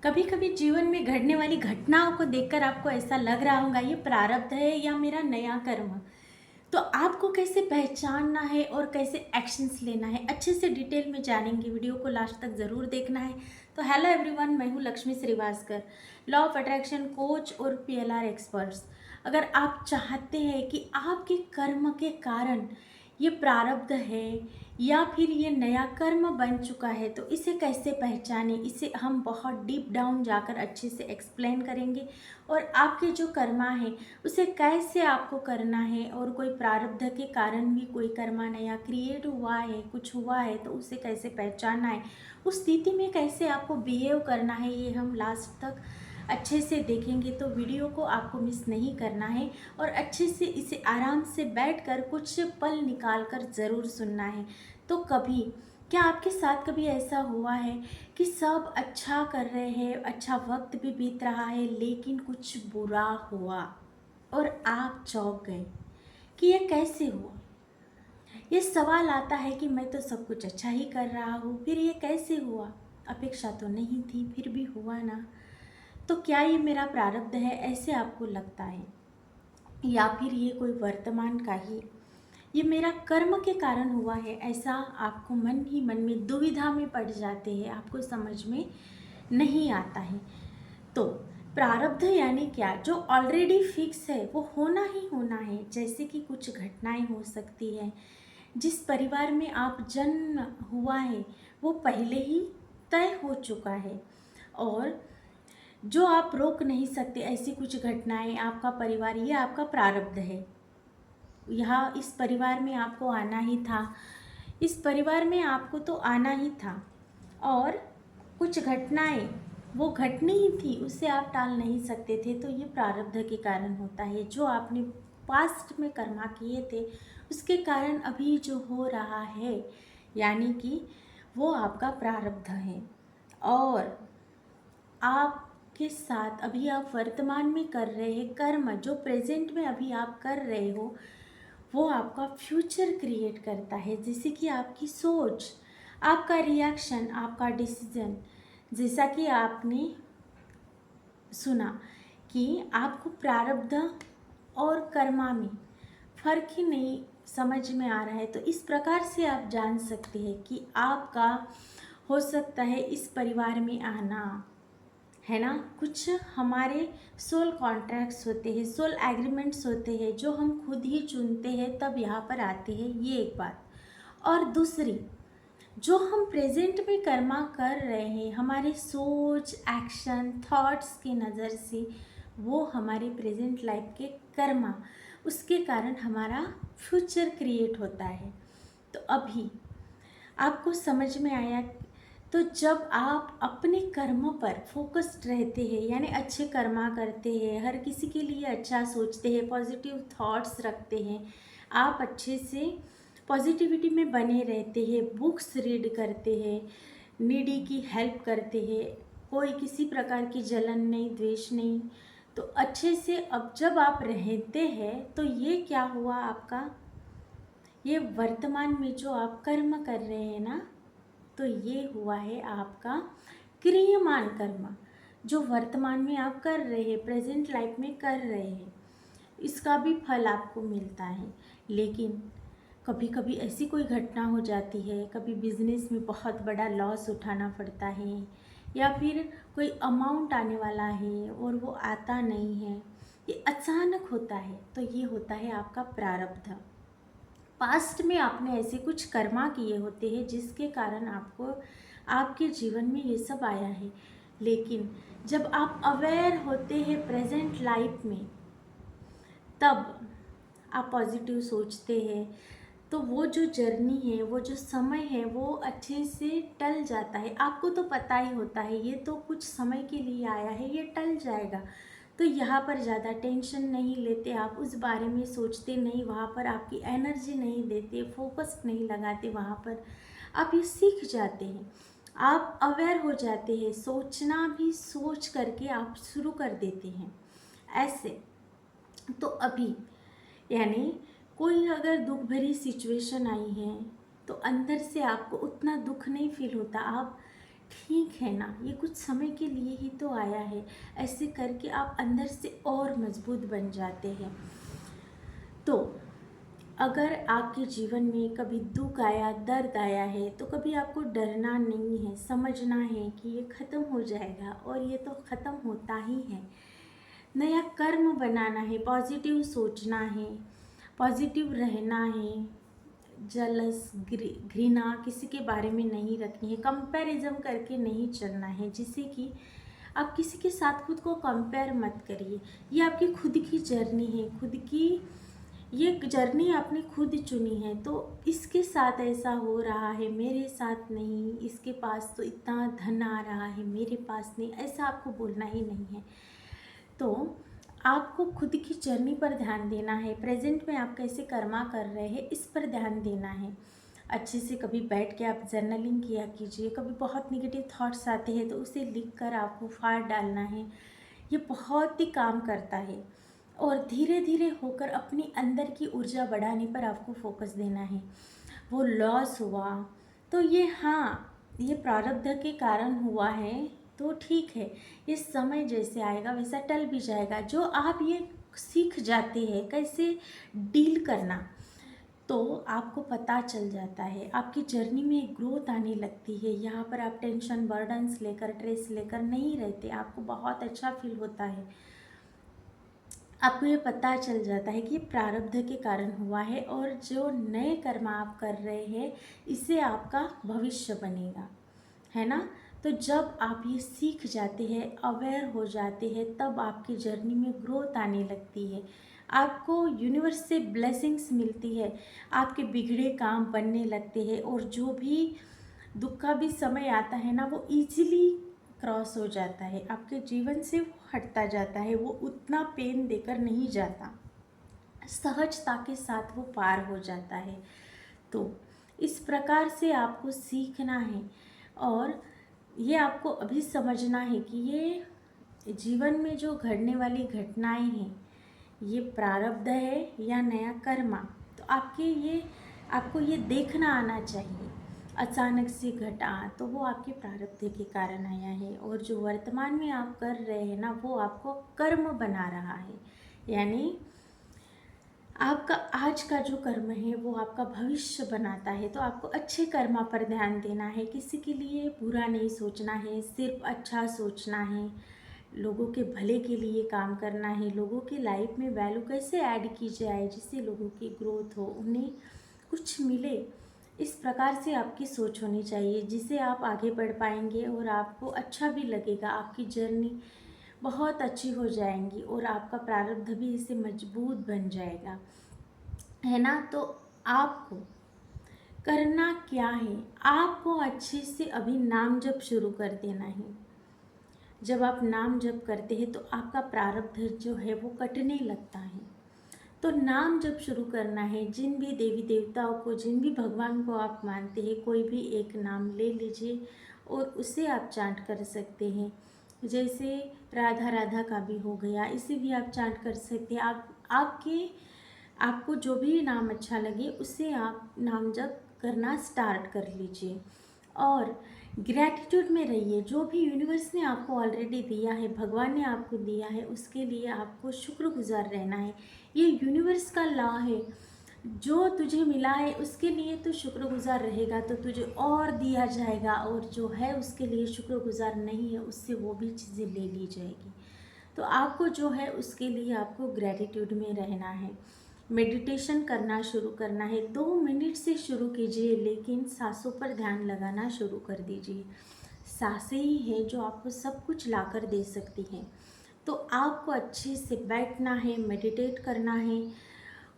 कभी कभी जीवन में घटने वाली घटनाओं को देखकर आपको ऐसा लग रहा होगा ये प्रारब्ध है या मेरा नया कर्म। तो आपको कैसे पहचानना है और कैसे एक्शंस लेना है, अच्छे से डिटेल में जानेंगे। वीडियो को लास्ट तक ज़रूर देखना है। तो हेलो एवरीवन, मैं हूँ Lakshmi Shrivastakar, law of attraction coach और पीएलआर एक्सपर्ट्स। अगर आप चाहते हैं कि आपके कर्म के कारण ये प्रारब्ध है या फिर ये नया कर्म बन चुका है, तो इसे कैसे पहचाने, इसे हम बहुत डीप डाउन जाकर अच्छे से एक्सप्लेन करेंगे। और आपके जो कर्मा है उसे कैसे आपको करना है, और कोई प्रारब्ध के कारण भी कोई कर्मा नया क्रिएट हुआ है, कुछ हुआ है, तो उसे कैसे पहचानना है, उस स्थिति में कैसे आपको बिहेव करना है, ये हम लास्ट तक अच्छे से देखेंगे। तो वीडियो को आपको मिस नहीं करना है और अच्छे से इसे आराम से बैठकर कुछ पल निकाल कर ज़रूर सुनना है। तो कभी क्या आपके साथ कभी ऐसा हुआ है कि सब अच्छा कर रहे हैं, अच्छा वक्त भी बीत रहा है, लेकिन कुछ बुरा हुआ और आप चौंक गए कि ये कैसे हुआ? ये सवाल आता है कि मैं तो सब कुछ अच्छा ही कर रहा हूँ, फिर ये कैसे हुआ? अपेक्षा तो नहीं थी, फिर भी हुआ ना। तो क्या ये मेरा प्रारब्ध है, ऐसे आपको लगता है? या फिर ये कोई वर्तमान का ही, ये मेरा कर्म के कारण हुआ है, ऐसा आपको मन ही मन में दुविधा में पड़ जाते हैं, आपको समझ में नहीं आता है। तो प्रारब्ध यानी क्या? जो ऑलरेडी फिक्स है वो होना ही होना है। जैसे कि कुछ घटनाएं हो सकती है, जिस परिवार में आप जन्म हुआ है वो पहले ही तय हो चुका है, और जो आप रोक नहीं सकते ऐसी कुछ घटनाएं, आपका परिवार, ये आपका प्रारब्ध है। यहाँ इस परिवार में आपको आना ही था, इस परिवार में आपको तो आना ही था, और कुछ घटनाएं वो घटनी ही थी, उसे आप टाल नहीं सकते थे। तो ये प्रारब्ध के कारण होता है, जो आपने पास्ट में कर्मा किए थे उसके कारण अभी जो हो रहा है, यानी कि वो आपका प्रारब्ध है। और आपके साथ अभी आप वर्तमान में कर रहे हैं कर्म, जो प्रेजेंट में अभी आप कर रहे हो, वो आपका फ्यूचर क्रिएट करता है। जैसे कि आपकी सोच, आपका रिएक्शन, आपका डिसीजन। जैसा कि आपने सुना कि आपको प्रारब्ध और कर्मा में फर्क ही नहीं समझ में आ रहा है, तो इस प्रकार से आप जान सकते हैं कि आपका हो सकता है इस परिवार में आना, है ना। कुछ हमारे सोल कॉन्ट्रैक्ट्स होते हैं, सोल एग्रीमेंट्स होते हैं, जो हम खुद ही चुनते हैं तब यहाँ पर आते हैं, ये एक बात। और दूसरी, जो हम प्रेजेंट में कर्मा कर रहे हैं, हमारे सोच, एक्शन, थॉट्स की नज़र से, वो हमारे प्रेजेंट लाइफ के कर्मा, उसके कारण हमारा फ्यूचर क्रिएट होता है। तो अभी आपको समझ में आया? तो जब आप अपने कर्म पर फोकस्ड रहते हैं, यानी अच्छे कर्मा करते हैं, हर किसी के लिए अच्छा सोचते हैं, पॉजिटिव थॉट्स रखते हैं, आप अच्छे से पॉजिटिविटी में बने रहते हैं, बुक्स रीड करते हैं, नीडी की हेल्प करते हैं, कोई किसी प्रकार की जलन नहीं, द्वेष नहीं, तो अच्छे से अब जब आप रहते हैं, तो ये क्या हुआ आपका? ये वर्तमान में जो आप कर्म कर रहे हैं ना, तो ये हुआ है आपका क्रियमान कर्म, जो वर्तमान में आप कर रहे हैं, प्रेजेंट लाइफ में कर रहे हैं, इसका भी फल आपको मिलता है। लेकिन कभी कभी ऐसी कोई घटना हो जाती है, कभी बिजनेस में बहुत बड़ा लॉस उठाना पड़ता है, या फिर कोई अमाउंट आने वाला है और वो आता नहीं है, ये अचानक होता है, तो ये होता है आपका प्रारब्ध। पास्ट में आपने ऐसे कुछ कर्मा किए होते हैं जिसके कारण आपको आपके जीवन में ये सब आया है। लेकिन जब आप अवेयर होते हैं प्रेजेंट लाइफ में, तब आप पॉजिटिव सोचते हैं, तो वो जो जर्नी है, वो जो समय है, वो अच्छे से टल जाता है। आपको तो पता ही होता है ये तो कुछ समय के लिए आया है, ये टल जाएगा। तो यहाँ पर ज़्यादा टेंशन नहीं लेते आप, उस बारे में सोचते नहीं, वहाँ पर आपकी एनर्जी नहीं देते, फोकस नहीं लगाते, वहाँ पर आप ये सीख जाते हैं, आप अवेयर हो जाते हैं, सोचना भी सोच करके आप शुरू कर देते हैं ऐसे। तो अभी यानी कोई अगर दुख भरी सिचुएशन आई है, तो अंदर से आपको उतना दुख नहीं फील होता, आप ठीक है ना, ये कुछ समय के लिए ही तो आया है। ऐसे करके आप अंदर से और मजबूत बन जाते हैं। तो अगर आपके जीवन में कभी दुख आया, दर्द आया है, तो कभी आपको डरना नहीं है, समझना है कि ये ख़त्म हो जाएगा, और ये तो ख़त्म होता ही है। नया कर्म बनाना है, पॉजिटिव सोचना है, पॉजिटिव रहना है, जलस घृणा किसी के बारे में नहीं रखनी है, कंपैरिजन करके नहीं चलना है, जिससे कि आप किसी के साथ खुद को कंपेयर मत करिए। ये आपकी खुद की जर्नी है, खुद की ये जर्नी आपने खुद चुनी है। तो इसके साथ ऐसा हो रहा है, मेरे साथ नहीं, इसके पास तो इतना धन आ रहा है, मेरे पास नहीं, ऐसा आपको बोलना ही नहीं है। तो आपको खुद की जर्नी पर ध्यान देना है, प्रेजेंट में आप कैसे कर्मा कर रहे हैं इस पर ध्यान देना है। अच्छे से कभी बैठ के आप जर्नलिंग किया कीजिए। कभी बहुत निगेटिव थॉट्स आते हैं तो उसे लिख कर आपको फाड़ डालना है, ये बहुत ही काम करता है। और धीरे धीरे होकर अपनी अंदर की ऊर्जा बढ़ाने पर आपको फोकस देना है। वो लॉस हुआ तो ये, हाँ, ये प्रारब्ध के कारण हुआ है, तो ठीक है, ये समय जैसे आएगा वैसा टल भी जाएगा। जो आप ये सीख जाते हैं कैसे डील करना, तो आपको पता चल जाता है, आपकी जर्नी में एक ग्रोथ आने लगती है। यहाँ पर आप टेंशन, बर्डन्स लेकर, स्ट्रेस लेकर नहीं रहते, आपको बहुत अच्छा फील होता है। आपको ये पता चल जाता है कि ये प्रारब्ध के कारण हुआ है, और जो नए कर्म आप कर रहे हैं इससे आपका भविष्य बनेगा, है ना। तो जब आप ये सीख जाते हैं, अवेयर हो जाते हैं, तब आपकी जर्नी में ग्रोथ आने लगती है। आपको यूनिवर्स से ब्लेसिंग्स मिलती है, आपके बिगड़े काम बनने लगते हैं, और जो भी दुख का भी समय आता है ना, वो इजीली क्रॉस हो जाता है, आपके जीवन से वो हटता जाता है, वो उतना पेन देकर नहीं जाता, सहजता के साथ वो पार हो जाता है। तो इस प्रकार से आपको सीखना है, और ये आपको अभी समझना है कि ये जीवन में जो घटने वाली घटनाएं हैं, ये प्रारब्ध है या नया कर्मा। तो आपको ये देखना आना चाहिए। अचानक से घटा तो वो आपके प्रारब्ध के कारण आया है, और जो वर्तमान में आप कर रहे हैं ना, वो आपको कर्म बना रहा है। यानी आपका आज का जो कर्म है वो आपका भविष्य बनाता है। तो आपको अच्छे कर्मा पर ध्यान देना है, किसी के लिए बुरा नहीं सोचना है, सिर्फ अच्छा सोचना है, लोगों के भले के लिए काम करना है, लोगों की लाइफ में वैल्यू कैसे ऐड की जाए जिससे लोगों की ग्रोथ हो, उन्हें कुछ मिले। इस प्रकार से आपकी सोच होनी चाहिए, जिससे आप आगे बढ़ पाएंगे और आपको अच्छा भी लगेगा, आपकी जर्नी बहुत अच्छी हो जाएंगी, और आपका प्रारब्ध भी इससे मजबूत बन जाएगा, है ना। तो आपको करना क्या है, आपको अच्छे से अभी नाम जप शुरू कर देना है। जब आप नाम जप करते हैं तो आपका प्रारब्ध जो है वो कटने लगता है। तो नाम जप शुरू करना है, जिन भी देवी देवताओं को, जिन भी भगवान को आप मानते हैं, कोई भी एक नाम ले लीजिए और उसे आप चांट कर सकते हैं। जैसे राधा राधा का भी हो गया, इसे भी आप चांट कर सकते हैं। आपको जो भी नाम अच्छा लगे उसे आप नाम जप करना स्टार्ट कर लीजिए, और ग्रैटिट्यूड में रहिए। जो भी यूनिवर्स ने आपको ऑलरेडी दिया है, भगवान ने आपको दिया है, उसके लिए आपको शुक्रगुजार रहना है। ये यूनिवर्स का लॉ है, जो तुझे मिला है उसके लिए तो शुक्रगुजार रहेगा तो तुझे और दिया जाएगा, और जो है उसके लिए शुक्रगुजार नहीं है उससे वो भी चीज़ें ले ली जाएगी। तो आपको जो है उसके लिए आपको ग्रैटिट्यूड में रहना है। मेडिटेशन करना शुरू करना है, 2 मिनट से शुरू कीजिए, लेकिन सांसों पर ध्यान लगाना शुरू कर दीजिए। सांसें ही है जो आपको सब कुछ लाकर दे सकती हैं। तो आपको अच्छे से बैठना है, मेडिटेट करना है,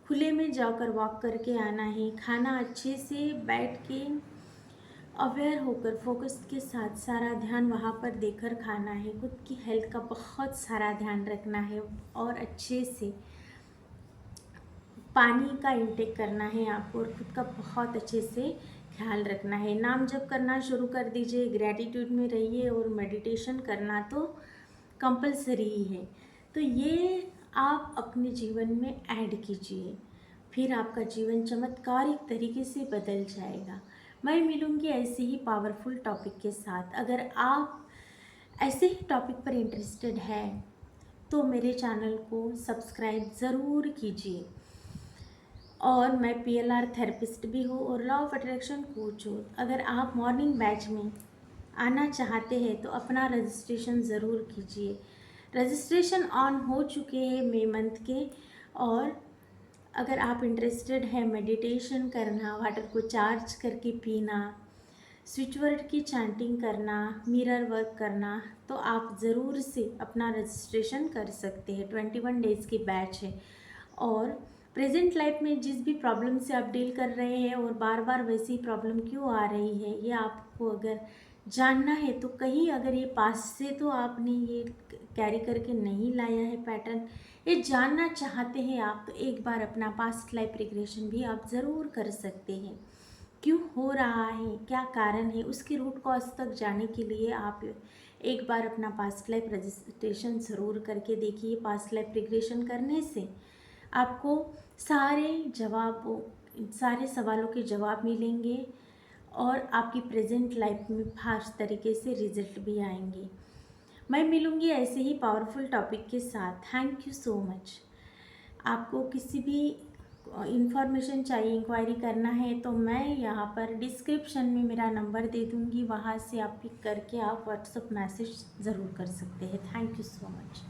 खुले में जाकर वॉक करके आना है, खाना अच्छे से बैठ के अवेयर होकर फोकस के साथ सारा ध्यान वहाँ पर देकर खाना है। खुद की हेल्थ का बहुत सारा ध्यान रखना है, और अच्छे से पानी का इंटेक करना है आपको, और खुद का बहुत अच्छे से ख्याल रखना है। नाम जप करना शुरू कर दीजिए, ग्रैटिट्यूड में रहिए, और मेडिटेशन करना तो कंपलसरी ही है। तो ये आप अपने जीवन में ऐड कीजिए, फिर आपका जीवन चमत्कारिक तरीके से बदल जाएगा। मैं मिलूँगी ऐसे ही पावरफुल टॉपिक के साथ। अगर आप ऐसे ही टॉपिक पर इंटरेस्टेड है तो मेरे चैनल को सब्सक्राइब ज़रूर कीजिए। और मैं पीएलआर थेरेपिस्ट भी हूँ और लॉ ऑफ अट्रैक्शन कोच हूँ। अगर आप मॉर्निंग बैच में आना चाहते हैं तो अपना रजिस्ट्रेशन ज़रूर कीजिए। रजिस्ट्रेशन ऑन हो चुके हैं मई मंथ के। और अगर आप इंटरेस्टेड है मेडिटेशन करना, वाटर को चार्ज करके पीना, स्विच वर्ड की चैंटिंग करना, मिरर वर्क करना, तो आप ज़रूर से अपना रजिस्ट्रेशन कर सकते हैं। 21 डेज़ की बैच है। और प्रेजेंट लाइफ में जिस भी प्रॉब्लम से आप डील कर रहे हैं और बार बार वैसी प्रॉब्लम क्यों आ रही है, ये आपको अगर जानना है तो कहीं अगर ये पास से तो आपने ये कैरी करके नहीं लाया है पैटर्न, ये जानना चाहते हैं आप, तो एक बार अपना पास्ट लाइफ रिग्रेशन भी आप ज़रूर कर सकते हैं। क्यों हो रहा है, क्या कारण है, उसकी रूट कॉज तक जाने के लिए आप एक बार अपना पास्ट लाइफ रजिस्ट्रेशन ज़रूर करके देखिए। पास्ट लाइफ रिग्रेशन करने से आपको सारे सवालों के जवाब मिलेंगे और आपकी प्रेजेंट लाइफ में खास तरीके से रिजल्ट भी आएंगे। मैं मिलूँगी ऐसे ही पावरफुल टॉपिक के साथ। Thank you so much. आपको किसी भी इंफॉर्मेशन चाहिए, इंक्वायरी करना है तो मैं यहाँ पर डिस्क्रिप्शन में मेरा नंबर दे दूँगी, वहाँ से आप पिक करके आप व्हाट्सअप मैसेज ज़रूर कर सकते हैं। Thank you so much.